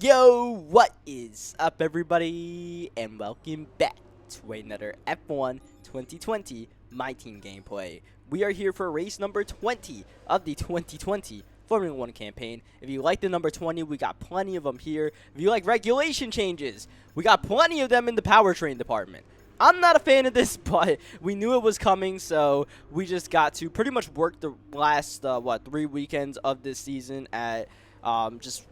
Yo, what is up, everybody, and welcome back to another F1 2020 My Team gameplay. We are here for race number 20 of the 2020 Formula 1 campaign. If you like the number 20, we got plenty of them here. If you like regulation changes, we got plenty of them in the powertrain department. I'm not a fan of this, but we knew it was coming, so we just got to pretty much work the last, 3 weekends of this season at just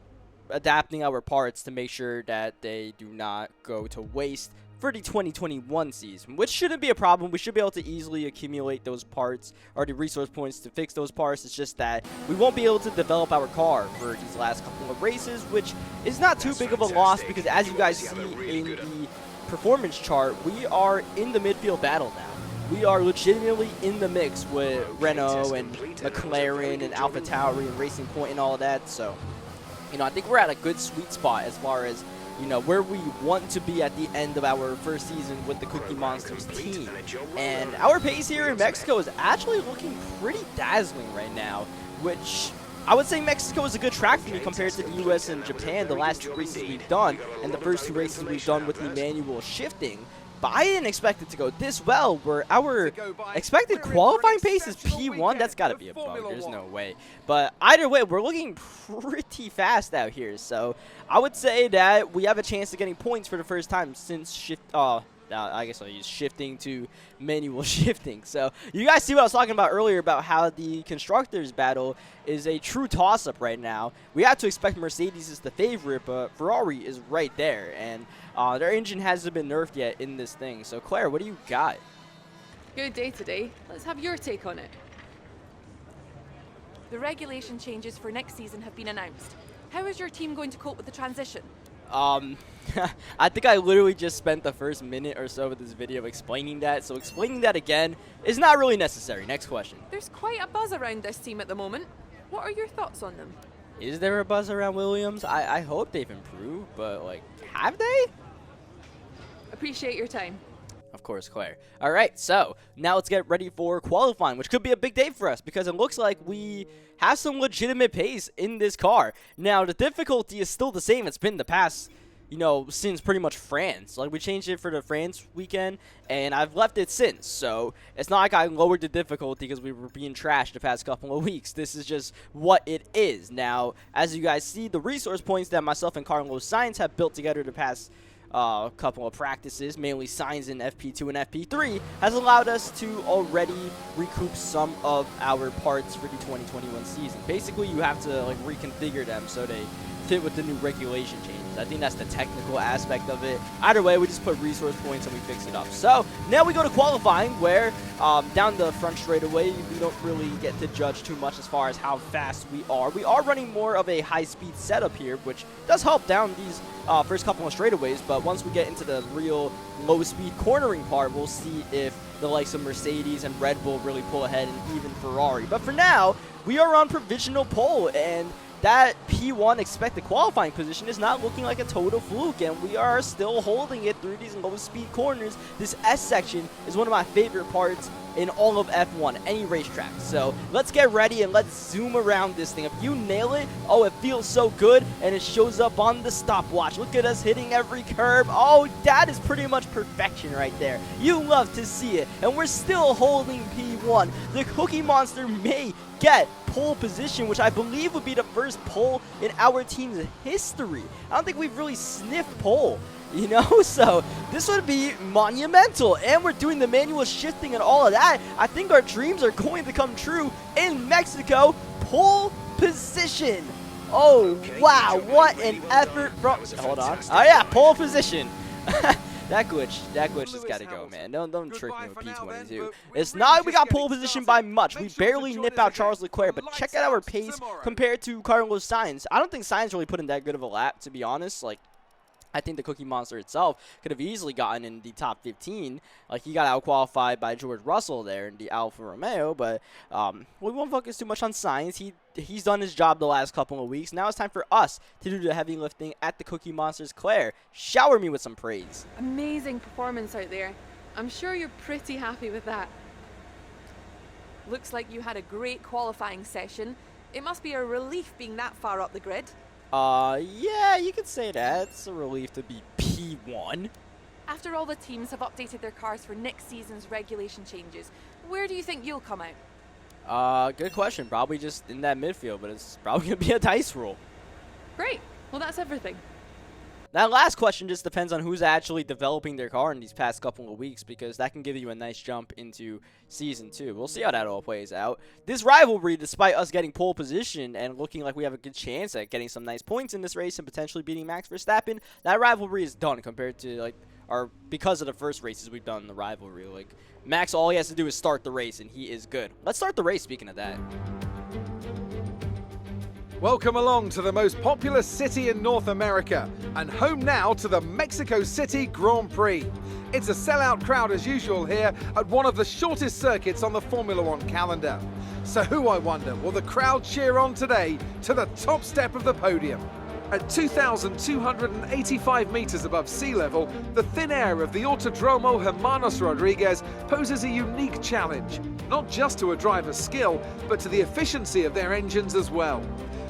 adapting our parts to make sure that they do not go to waste for the 2021 season, which shouldn't be a problem. We should be able to easily accumulate those parts or the resource points to fix those parts. It's just that we won't be able to develop our car for these last couple of races, which is not too big of a loss because, as you guys see in the performance chart, we are in the midfield battle now. We are legitimately in the mix with Renault and McLaren and AlphaTauri and Racing Point and all of that. So, I think we're at a good sweet spot as far as, where we want to be at the end of our first season with the Cookie Monsters team. And our pace here in Mexico is actually looking pretty dazzling right now, which I would say Mexico is a good track for me compared to the US and Japan, the last 2 races we've done, and the first 2 races we've done with the manual shifting. But I didn't expect it to go this well, where our expected qualifying pace is P1. That's got to be a bug. There's no way. But either way, we're looking pretty fast out here. So I would say that we have a chance of getting points for the first time since I guess I'll use shifting to manual shifting. So you guys see what I was talking about earlier about how the constructors battle is a true toss-up right now. We have to expect Mercedes is the favorite, but Ferrari is right there, and their engine hasn't been nerfed yet in this thing. So Claire, what do you got? Good day today. Let's have your take on it. The regulation changes for next season have been announced. How is your team going to cope with the transition? I think I literally just spent the first minute or so of this video explaining that, so explaining that again is not really necessary. Next question. There's quite a buzz around this team at the moment. What are your thoughts on them? Is there a buzz around Williams? I hope they've improved, but, have they? Appreciate your time. Of course, Claire. All right, so now let's get ready for qualifying, which could be a big day for us because it looks like we have some legitimate pace in this car. Now, the difficulty is still the same. It's been the past, since pretty much France. We changed it for the France weekend, and I've left it since. So it's not like I lowered the difficulty because we were being trashed the past couple of weeks. This is just what it is. Now, as you guys see, the resource points that myself and Carlos Sainz have built together the past couple of practices, mainly Sainz in FP2 and FP3, has allowed us to already recoup some of our parts for the 2021 season. Basically, you have to reconfigure them so they fit with the new regulation changes. I think that's the technical aspect of it. Either way, we just put resource points and we fix it up. So now we go to qualifying, where down the front straightaway, we don't really get to judge too much as far as how fast we are. We are running more of a high-speed setup here, which does help down these first couple of straightaways, but once we get into the real low-speed cornering part, we'll see if the likes of Mercedes and Red Bull really pull ahead, and even Ferrari. But for now, we are on provisional pole, and that P1 expected qualifying position is not looking like a total fluke, and we are still holding it through these low-speed corners. This S section is one of my favorite parts in all of F1, any racetrack. So let's get ready and let's zoom around this thing. If you nail it, oh, it feels so good, and it shows up on the stopwatch. Look at us hitting every curb. Oh, that is pretty much perfection right there. You love to see it, and we're still holding P1. The Cookie Monster may get pole position, which I believe would be the first pole in our team's history. I don't think we've really sniffed pole, so this would be monumental, and we're doing the manual shifting and all of that. I think our dreams are going to come true in Mexico. Pole position. Oh, wow, what an effort from, hold on. Oh yeah, pole position. That glitch has got to go, man. Don't trick me with P22. It's not we got pole position by much. We barely nip out Charles Leclerc, but check out our pace compared to Carlos Sainz. I don't think Sainz really put in that good of a lap, to be honest. I think the Cookie Monster itself could have easily gotten in the top 15. He got out-qualified by George Russell there in the Alfa Romeo, but we won't focus too much on Sainz. He's done his job the last couple of weeks. Now it's time for us to do the heavy lifting at the Cookie Monsters. Claire, shower me with some praise. Amazing performance out there. I'm sure you're pretty happy with that. Looks like you had a great qualifying session. It must be a relief being that far up the grid. Yeah, you could say that. It's a relief to be P1. After all the teams have updated their cars for next season's regulation changes, where do you think you'll come out? Good question. Probably just in that midfield, but it's probably going to be a dice roll. Great. Well, that's everything. That last question just depends on who's actually developing their car in these past couple of weeks, because that can give you a nice jump into Season 2. We'll see how that all plays out. This rivalry, despite us getting pole position and looking like we have a good chance at getting some nice points in this race and potentially beating Max Verstappen, that rivalry is done compared to, because of the first races we've done in the rivalry. Max, all he has to do is start the race, and he is good. Let's start the race, speaking of that. Welcome along to the most popular city in North America and home now to the Mexico City Grand Prix. It's a sellout crowd as usual here at one of the shortest circuits on the Formula One calendar. So who, I wonder, will the crowd cheer on today to the top step of the podium? At 2,285 meters above sea level, the thin air of the Autodromo Hermanos Rodriguez poses a unique challenge, not just to a driver's skill, but to the efficiency of their engines as well.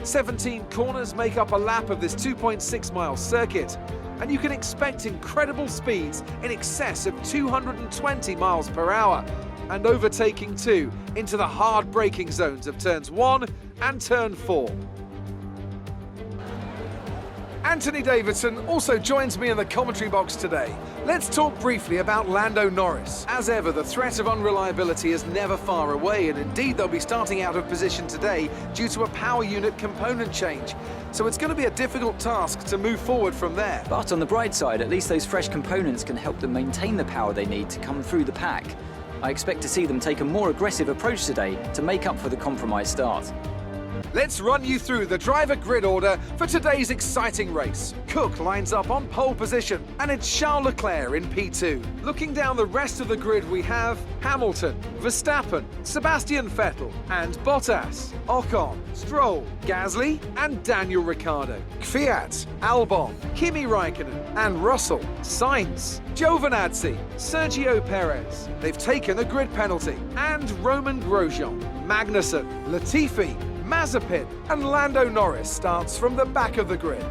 17 corners make up a lap of this 2.6-mile circuit, and you can expect incredible speeds in excess of 220 miles per hour, and overtaking too into the hard braking zones of turns 1 and turn 4. Anthony Davidson also joins me in the commentary box today. Let's talk briefly about Lando Norris. As ever, the threat of unreliability is never far away, and indeed they'll be starting out of position today due to a power unit component change. So it's going to be a difficult task to move forward from there. But on the bright side, at least those fresh components can help them maintain the power they need to come through the pack. I expect to see them take a more aggressive approach today to make up for the compromised start. Let's run you through the driver grid order for today's exciting race. Cook lines up on pole position, and it's Charles Leclerc in P2. Looking down the rest of the grid, we have Hamilton, Verstappen, Sebastian Vettel, and Bottas, Ocon, Stroll, Gasly, and Daniel Ricciardo. Kvyat, Albon, Kimi Raikkonen, and Russell, Sainz, Giovinazzi, Sergio Perez. They've taken a grid penalty, and Roman Grosjean, Magnussen, Latifi, Mazepin, and Lando Norris starts from the back of the grid.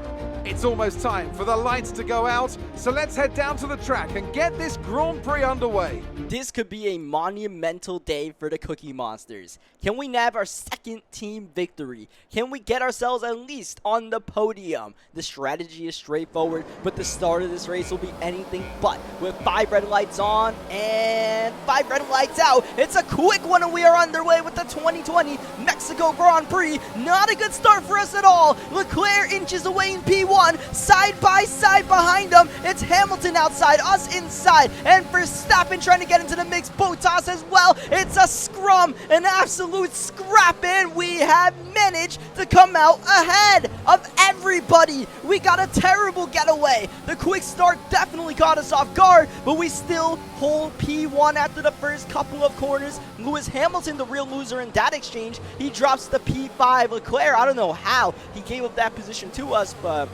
It's almost time for the lights to go out, so let's head down to the track and get this Grand Prix underway. This could be a monumental day for the Cookie Monsters. Can we nab our second team victory? Can we get ourselves at least on the podium? The strategy is straightforward, but the start of this race will be anything but. With 5 red lights on and 5 red lights out, it's a quick one and we are underway with the 2020 Mexico Grand Prix. Not a good start for us at all. Leclerc inches away in P1. Side by side behind them, it's Hamilton outside, us inside, and Verstappen trying to get into the mix, Bottas as well. It's a scrum, an absolute scrap, and we have managed to come out ahead of everybody. We got a terrible getaway. The quick start definitely caught us off guard, but we still hold P1 after the first couple of corners. Lewis Hamilton, the real loser in that exchange, he drops the P5. Leclerc, I don't know how he gave up that position to us, but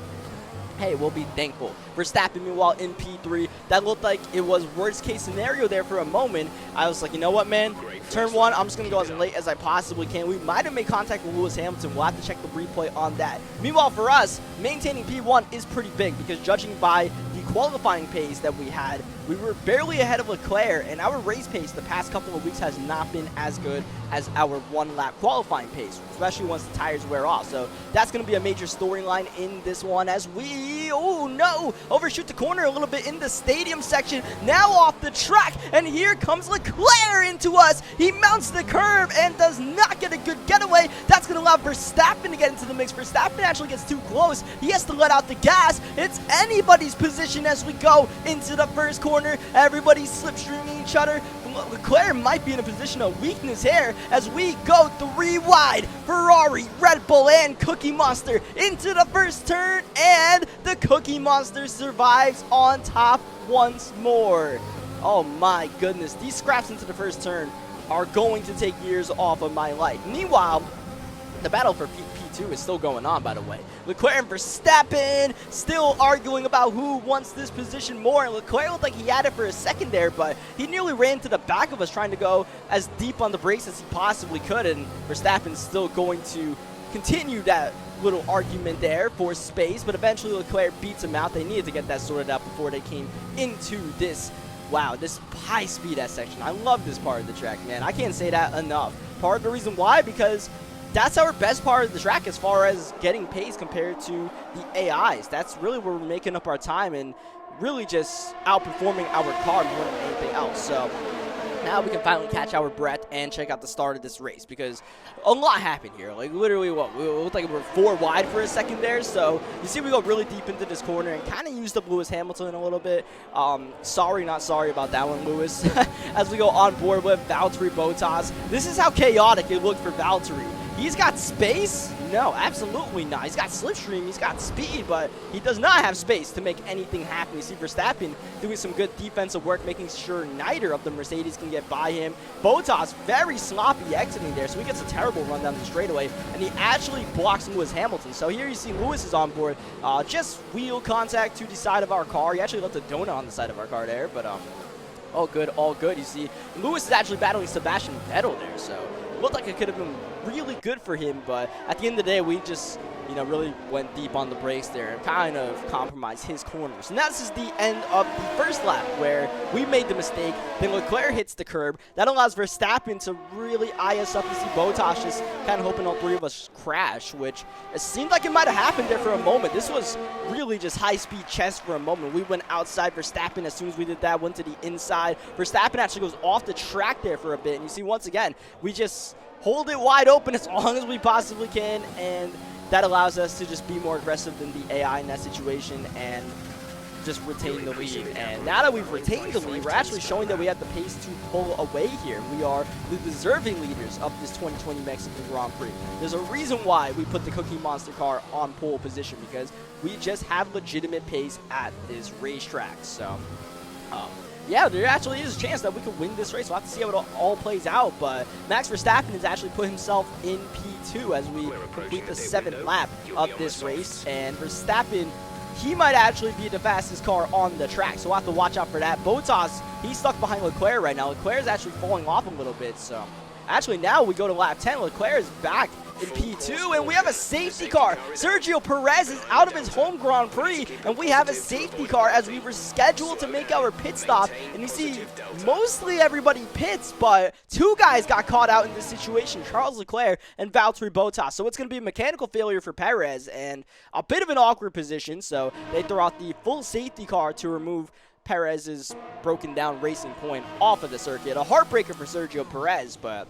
hey, we'll be thankful. Verstappen, meanwhile, in P3. That looked like it was worst case scenario there for a moment. I was like, you know what, man? Turn 1, I'm just going to go as late as I possibly can. We might have made contact with Lewis Hamilton. We'll have to check the replay on that. Meanwhile, for us, maintaining P1 is pretty big because judging by the qualifying pace that we had, we were barely ahead of Leclerc, and our race pace the past couple of weeks has not been as good as our one-lap qualifying pace, especially once the tires wear off. So that's going to be a major storyline in this one as we, oh no, overshoot the corner a little bit in the stadium section. Now off the track, and here comes Leclerc into us. He mounts the curb and does not get a good getaway. That's going to allow Verstappen to get into the mix. Verstappen actually gets too close. He has to let out the gas. It's anybody's position as we go into the first corner. Everybody's slipstreaming each other. Leclerc might be in a position of weakness here as we go 3 wide. Ferrari, Red Bull, and Cookie Monster into the first turn, and the Cookie Monster survives on top once more. Oh my goodness, these scraps into the first turn are going to take years off of my life. Meanwhile, the battle for P2 is still going on, by the way. Leclerc and Verstappen still arguing about who wants this position more. And Leclerc looked like he had it for a second there, but he nearly ran to the back of us trying to go as deep on the brakes as he possibly could. And Verstappen's still going to continue that little argument there for space, but eventually Leclerc beats him out. They needed to get that sorted out before they came into this, wow, this high-speed S section. I love this part of the track, man. I can't say that enough. Part of the reason why, because that's our best part of the track as far as getting pace compared to the AIs. That's really where we're making up our time and really just outperforming our car more than anything else. So now we can finally catch our breath and check out the start of this race, because a lot happened here. Like, literally, what, we looked like we were 4 wide for a second there. So you see we go really deep into this corner and kind of used up Lewis Hamilton a little bit. Sorry, not sorry about that one, Lewis. As we go on board with Valtteri Bottas. This is how chaotic it looked for Valtteri. He's got space? No, absolutely not. He's got slipstream, he's got speed, but he does not have space to make anything happen. You see Verstappen doing some good defensive work, making sure neither of the Mercedes can get by him. Bottas very sloppy exiting there, so he gets a terrible run down the straightaway, and he actually blocks Lewis Hamilton. So here you see Lewis is on board, just wheel contact to the side of our car. He actually left a donut on the side of our car there, but all good, all good. You see Lewis is actually battling Sebastian Vettel there, so looked like it could have been really good for him, but at the end of the day, we just, you know, really went deep on the brakes there and kind of compromised his corners. And that's just the end of the first lap, where we made the mistake. Then Leclerc hits the curb. That allows Verstappen to really eye us up. You see Bottas just kind of hoping all 3 of us crash, which it seemed like it might have happened there for a moment. This was really just high-speed chess for a moment. We went outside Verstappen as soon as we did that, went to the inside. Verstappen actually goes off the track there for a bit, and you see once again, we just hold it wide open as long as we possibly can, and that allows us to just be more aggressive than the AI in that situation and just retain the lead. And now that we've retained the lead, we're actually showing that we have the pace to pull away here. We are the deserving leaders of this 2020 Mexican Grand Prix. There's a reason why we put the Cookie Monster car on pole position, because we just have legitimate pace at this racetrack. So, yeah, there actually is a chance that we could win this race. We'll have to see how it all plays out, but Max Verstappen has actually put himself in P2 as we complete the 7th lap of this race, and Verstappen, he might actually be the fastest car on the track, so we'll have to watch out for that. Bottas, he's stuck behind Leclerc right now. Leclerc is actually falling off a little bit, so actually now we go to lap 10. Leclerc is back in P2, and we have a safety car. Sergio Perez is out of his home Grand Prix, and we have a safety car as we were scheduled to make our pit stop. And you see, mostly everybody pits, but 2 guys got caught out in this situation, Charles Leclerc and Valtteri Bottas. So it's going to be a mechanical failure for Perez, and a bit of an awkward position, so they throw out the full safety car to remove Perez's broken down racing point off of the circuit. A heartbreaker for Sergio Perez, but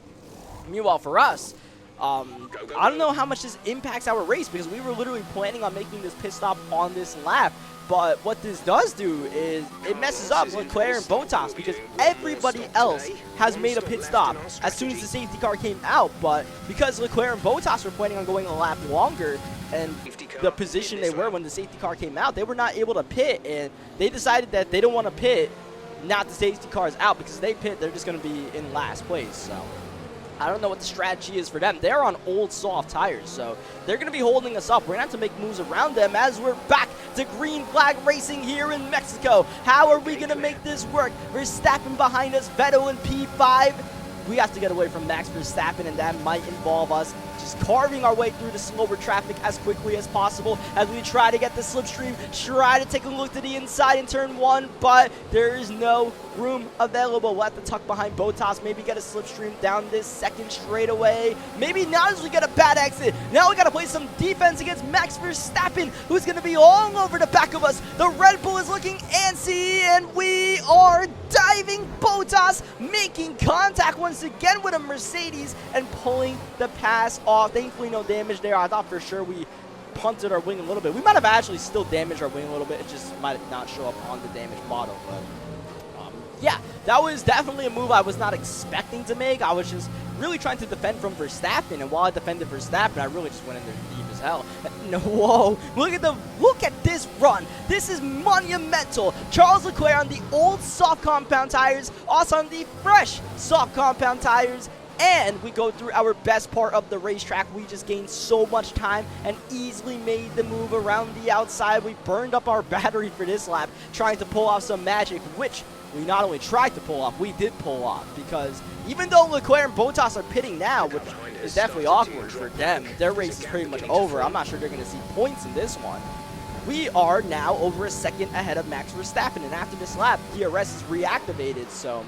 meanwhile for us, I don't know how much this impacts our race, because we were literally planning on making this pit stop on this lap. But what this does do is it messes up Leclerc and Bottas, because everybody else has made a pit stop as soon as the safety car came out. But because Leclerc and Bottas were planning on going a lap longer, and the position they were when the safety car came out, they were not able to pit, and they decided that they don't want to pit now the safety car is out, because if they pit, they're just going to be in last place. So I don't know what the strategy is for them. They're on old soft tires, so they're going to be holding us up. We're going to have to make moves around them as we're back to green flag racing here in Mexico. How are we going to make this work? Verstappen behind us, Vettel in P5. We have to get away from Max Verstappen, and that might involve us just carving our way through the slower traffic as quickly as possible as we try to get the slipstream, try to take a look to the inside in turn 1, but there is no room available. We'll have to tuck behind Bottas, maybe get a slipstream down this second straightaway. Maybe not, as we get a bad exit. Now we got to play some defense against Max Verstappen, who's going to be all over the back of us. The Red Bull is looking antsy, and we are diving. Bottas making contact once again with a Mercedes and pulling the pass off. Thankfully, no damage there. I thought for sure we punted our wing a little bit. We might have actually still damaged our wing a little bit. It just might not show up on the damage model, but yeah, that was definitely a move I was not expecting to make. I was just really trying to defend from Verstappen, and while I defended Verstappen, I really just went in there deep as hell. No, whoa, look at this run. This is monumental. Charles Leclerc on the old soft compound tires, us on the fresh soft compound tires, and we go through our best part of the racetrack. We just gained so much time and easily made the move around the outside. We burned up our battery for this lap, trying to pull off some magic, which we not only tried to pull off, we did pull off. Because even though Leclerc and Bottas are pitting now, which is definitely awkward for them, their race is pretty much over. I'm not sure they're going to see points in this one. We are now over a second ahead of Max Verstappen, and after this lap, DRS is reactivated. So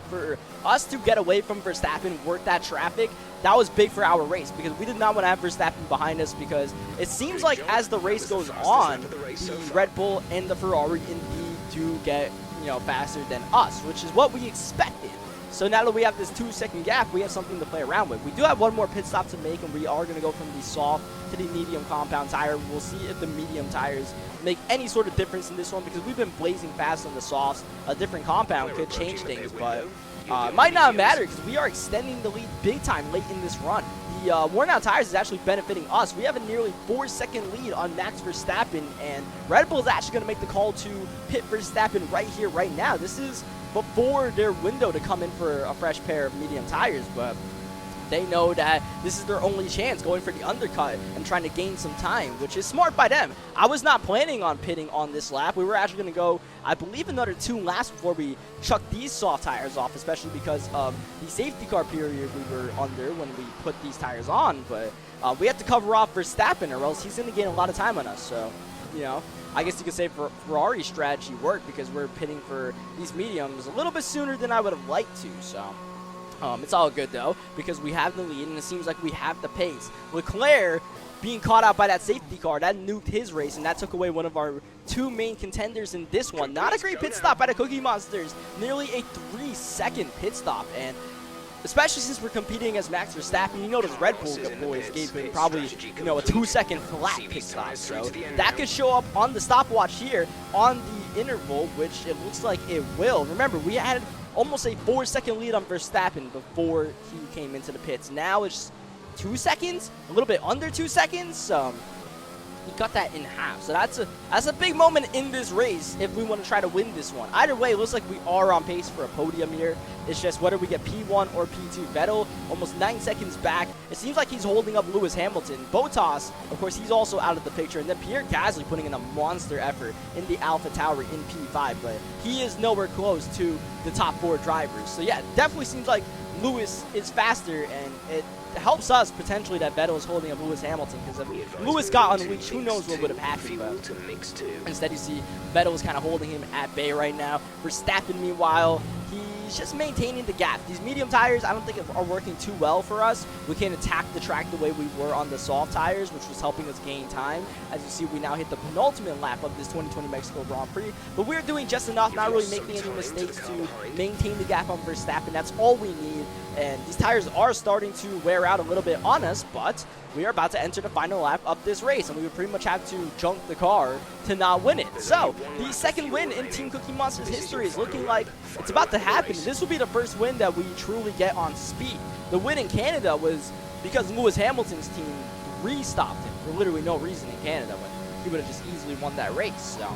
for us to get away from Verstappen, work that traffic, that was big for our race, because we did not want to have Verstappen behind us, because it seems like as the race goes on, the Red Bull and the Ferrari indeed do get, faster than us, which is what we expected. So now that we have this 2-second gap, we have something to play around with. We do have one more pit stop to make, and we are going to go from the soft to the medium compound tire. We'll see if the medium tires make any sort of difference in this one, because we've been blazing fast on the softs. A different compound could change things, but it might not matter, because we are extending the lead big time late in this run. The worn out tires is actually benefiting us. We have a nearly 4-second lead on Max Verstappen, and Red Bull is actually going to make the call to pit Verstappen right here, right now. This is before their window to come in for a fresh pair of medium tires, but they know that this is their only chance, going for the undercut and trying to gain some time, which is smart by them. I was not planning on pitting on this lap. We were actually going to go, I believe, another 2 laps before we chuck these soft tires off, especially because of the safety car period we were under when we put these tires on, but we have to cover off Verstappen, or else he's going to gain a lot of time on us. So, I guess you could say Ferrari's strategy worked, because we're pitting for these mediums a little bit sooner than I would have liked to. So it's all good, though, because we have the lead, and it seems like we have the pace. Leclerc being caught out by that safety car, that nuked his race, and that took away one of our 2 main contenders in this one. Not a great pit stop by the Cookie Monsters. Nearly a 3-second pit stop, and especially since we're competing as Max Verstappen, those Red Bull boys gave him probably, a 2-second flat pit stop. So that could show up on the stopwatch here on the interval, which it looks like it will. Remember, we had almost a 4-second lead on Verstappen before he came into the pits. Now it's 2 seconds, a little bit under 2 seconds. He cut that in half. So that's a big moment in this race if we want to try to win this one. Either way, it looks like we are on pace for a podium here. It's just whether we get P1 or P2. Vettel almost 9 seconds back. It seems like he's holding up Lewis Hamilton. Bottas, of course, he's also out of the picture. And then Pierre Gasly putting in a monster effort in the Alpha Tauri in P5. But he is nowhere close to the top 4 drivers. So yeah, it definitely seems like Lewis is faster, and it helps us potentially that Vettel is holding up Lewis Hamilton, because if Lewis got unleashed, who knows what would have happened. But instead, you see Vettel is kind of holding him at bay right now. Verstappen, meanwhile, he's just maintaining the gap. These medium tires, I don't think are working too well for us. We can't attack the track the way we were on the soft tires, which was helping us gain time. As you see, we now hit the penultimate lap of this 2020 Mexico Grand Prix, but we're doing just enough, not really making any mistakes to maintain the gap on Verstappen. That's all we need, and these tires are starting to wear out a little bit on us, but we are about to enter the final lap of this race, and we would pretty much have to junk the car to not win it. So the second win in Team Cookie Monster's history is looking like it's about to happen. This will be the first win that we truly get on speed. The win in Canada was because Lewis Hamilton's team re-stopped him for literally no reason in Canada, when he would have just easily won that race. So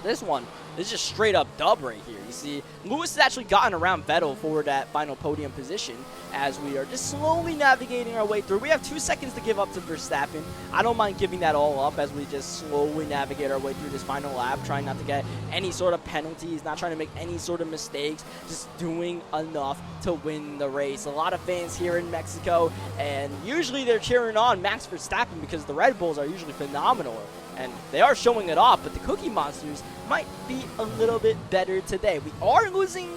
this one is just straight up dub right here. You see, Lewis has actually gotten around Vettel for that final podium position, as we are just slowly navigating our way through. We have 2 seconds to give up to Verstappen. I don't mind giving that all up as we just slowly navigate our way through this final lap, trying not to get any sort of penalties, not trying to make any sort of mistakes, just doing enough to win the race. A lot of fans here in Mexico, and usually they're cheering on Max Verstappen because the Red Bulls are usually phenomenal, and they are showing it off, but the Cookie Monsters might be a little bit better today. We are losing,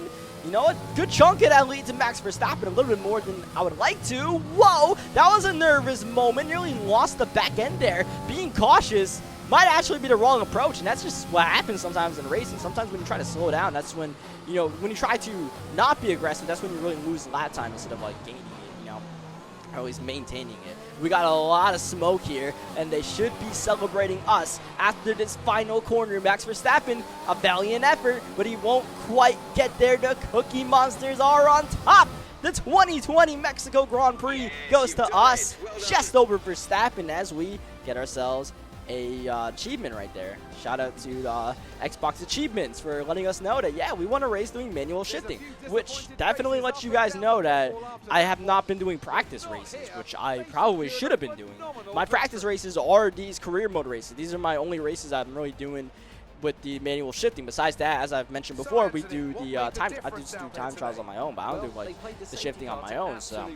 a good chunk of that lead to Max Verstappen, a little bit more than I would like to. Whoa, that was a nervous moment. Nearly lost the back end there. Being cautious might actually be the wrong approach, and that's just what happens sometimes in racing. Sometimes when you try to slow down, that's when, when you try to not be aggressive, that's when you really lose lap time instead of, gaining it, or at least maintaining it. We got a lot of smoke here, and they should be celebrating us after this final corner. Max Verstappen, a valiant effort, but he won't quite get there. The Cookie Monsters are on top. The 2020 Mexico Grand Prix goes to us, just over Verstappen, as we get ourselves a achievement right there. Shout out to Xbox Achievements for letting us know that, yeah, we won a race doing manual shifting, which definitely lets you guys know that I have not been doing practice races, which I probably should have been doing. My practice races are these career mode races. These are my only races I'm really doing with the manual shifting. Besides that, as I've mentioned before, we do the I do time trials on my own, but I don't do like the shifting on my own. So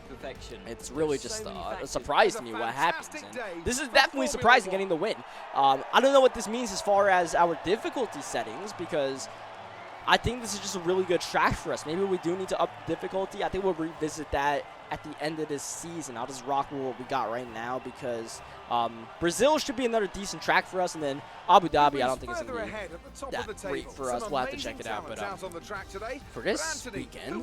it's really just a surprise to me what happens. And this is definitely surprising getting the win. I don't know what this means as far as our difficulty settings, because I think this is just a really good track for us. Maybe we do need to up the difficulty. I think we'll revisit that at the end of this season. I'll just rock with what we got right now, because Brazil should be another decent track for us, and then Abu Dhabi, I don't think it's going to be that great for us. We'll have to check it out. But for this weekend,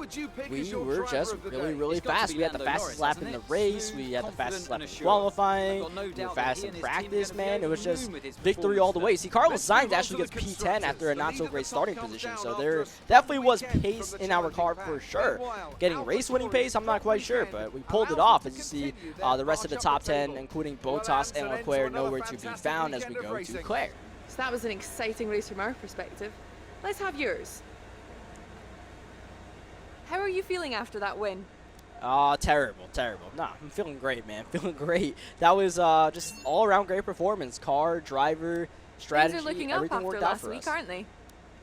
we were just really fast. We had the fastest lap in the race. We had the fastest lap in qualifying. We were fast in practice, man. It was just victory all the way. See, Carlos Sainz actually gets P10 after a not-so-great starting position, so there definitely was pace in our car for sure. Getting race-winning pace, I'm not quite sure, but we pulled it off. As you see, the rest of the top 10, including Bottas and Leclerc, nowhere to be found as we go to Claire. So that was an exciting race from our perspective. Let's have yours. How are you feeling after that win? Terrible. Nah, I'm feeling great, man. Feeling great. That was just all-around great performance. Car, driver, strategy, Things are looking up everything worked after out last for week, us. aren't they?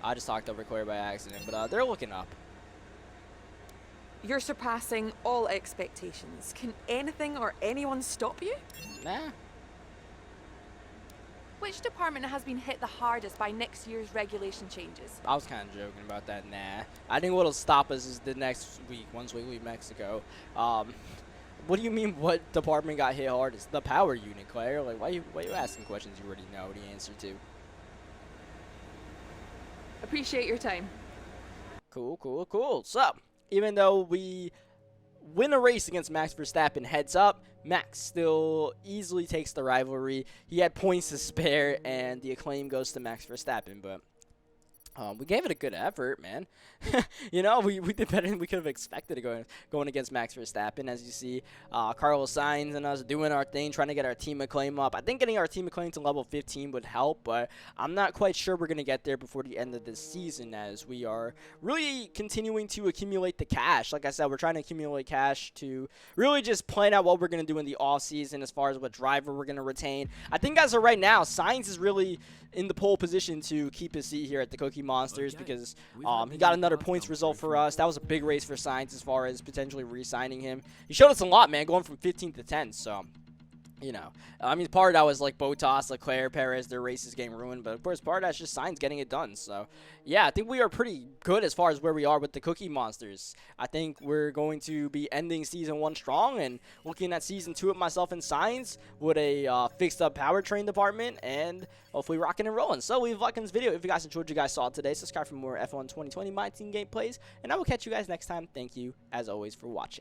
I just talked over Claire by accident, but they're looking up. You're surpassing all expectations. Can anything or anyone stop you? Nah. Which department has been hit the hardest by next year's regulation changes? I was kind of joking about that. Nah. I think what'll stop us is the next week, once we leave Mexico. What do you mean, what department got hit hardest? The power unit, Claire. Like, why you asking questions you already know the answer to? Appreciate your time. Cool. So, even though we win a race against Max Verstappen heads up, Max still easily takes the rivalry. He had points to spare, and the acclaim goes to Max Verstappen, but we gave it a good effort, man. You know, we did better than we could have expected going against Max Verstappen. As you see, Carlos Sainz and us doing our thing, trying to get our team acclaim up. I think getting our team acclaim to level 15 would help, but I'm not quite sure we're going to get there before the end of this season, as we are really continuing to accumulate the cash. Like I said, we're trying to accumulate cash to really just plan out what we're going to do in the offseason as far as what driver we're going to retain. I think as of right now, Sainz is really in the pole position to keep his seat here at the Cookie Monsters, because he got another points result for us. That was a big race for Sainz as far as potentially re-signing him. He showed us a lot, man, going from 15th to 10th, so you know, I mean, part of that was like Bottas, Leclerc, Perez, their races getting ruined, but of course part of that's just Sainz getting it done. So yeah, I think we are pretty good as far as where we are with the Cookie Monsters. I think we're going to be ending Season 1 strong and looking at Season 2 with myself and Sainz with a fixed up powertrain department and hopefully rocking and rolling. So leave a like on this video if you guys enjoyed what you guys saw today. Subscribe for more F1 2020 My Team gameplays, and I will catch you guys next time. Thank you, as always, for watching.